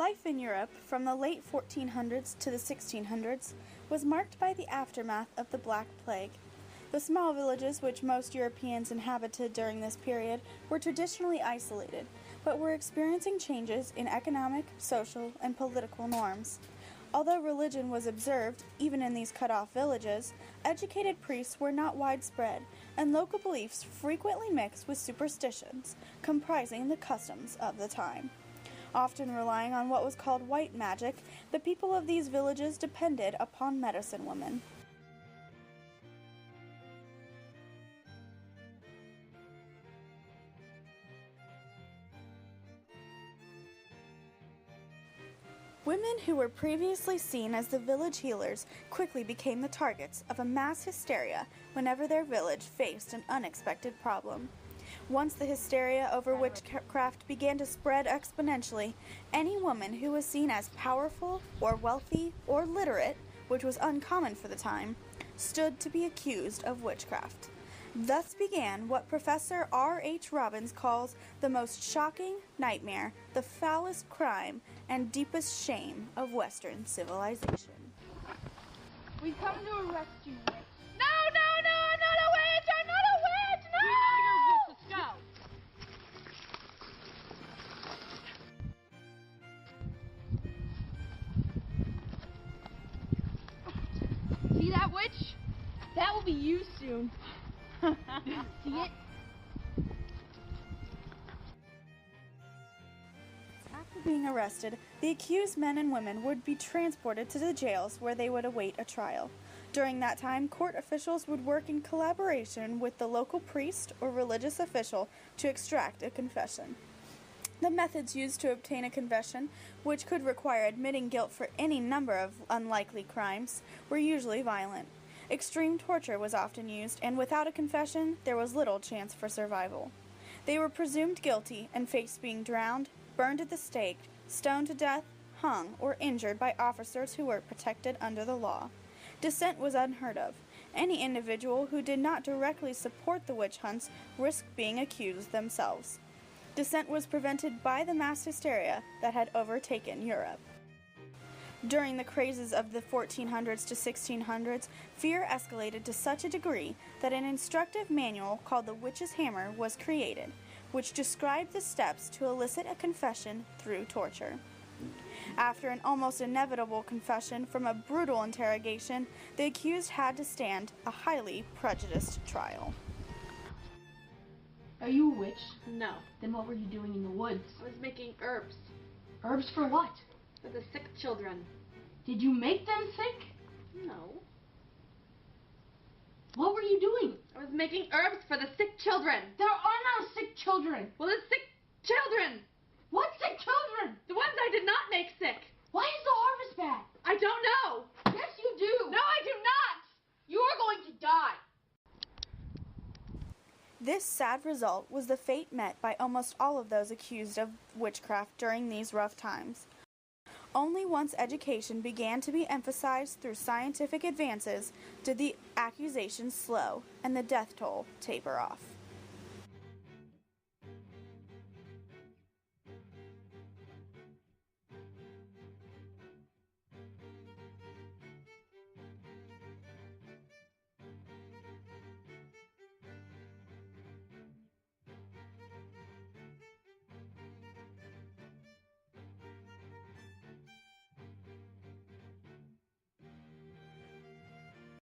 Life in Europe from the late 1400s to the 1600s was marked by the aftermath of the Black Plague. The small villages which most Europeans inhabited during this period were traditionally isolated, but were experiencing changes in economic, social, and political norms. Although religion was observed, even in these cut-off villages, educated priests were not widespread, and local beliefs frequently mixed with superstitions, comprising the customs of the time. Often relying on what was called white magic, the people of these villages depended upon medicine women. Women who were previously seen as the village healers quickly became the targets of a mass hysteria whenever their village faced an unexpected problem. Once the hysteria over witchcraft began to spread exponentially, any woman who was seen as powerful or wealthy or literate, which was uncommon for the time, stood to be accused of witchcraft. Thus began what Professor R.H. Robbins calls the most shocking nightmare, the foulest crime, and deepest shame of Western civilization. We come to arrest you, witch. No, I'm not a witch! I'm not a witch! No! We know you're a witch. Let's go. See that witch? That will be you soon. See it? After being arrested, the accused men and women would be transported to the jails where they would await a trial. During that time, court officials would work in collaboration with the local priest or religious official to extract a confession. The methods used to obtain a confession, which could require admitting guilt for any number of unlikely crimes, were usually violent. Extreme torture was often used, and without a confession, there was little chance for survival. They were presumed guilty and faced being drowned, burned at the stake, stoned to death, hung, or injured by officers who were protected under the law. Dissent was unheard of. Any individual who did not directly support the witch hunts risked being accused themselves. Dissent was prevented by the mass hysteria that had overtaken Europe. During the crazes of the 1400s to 1600s, fear escalated to such a degree that an instructive manual called the Witch's Hammer was created, which described the steps to elicit a confession through torture. After an almost inevitable confession from a brutal interrogation, the accused had to stand a highly prejudiced trial. Are you a witch? No. Then what were you doing in the woods? I was making herbs Herbs for what? for the sick children. Did you make them sick? No. What were you doing? I was making herbs for the sick children. There are no sick children. Well, the sick children! What sick children? The ones I did not make sick. Why is the harvest bad? I don't know. Yes, you do. No, I do not. You are going to die. This sad result was the fate met by almost all of those accused of witchcraft during these rough times. Only once education began to be emphasized through scientific advances did the accusations slow and the death toll taper off.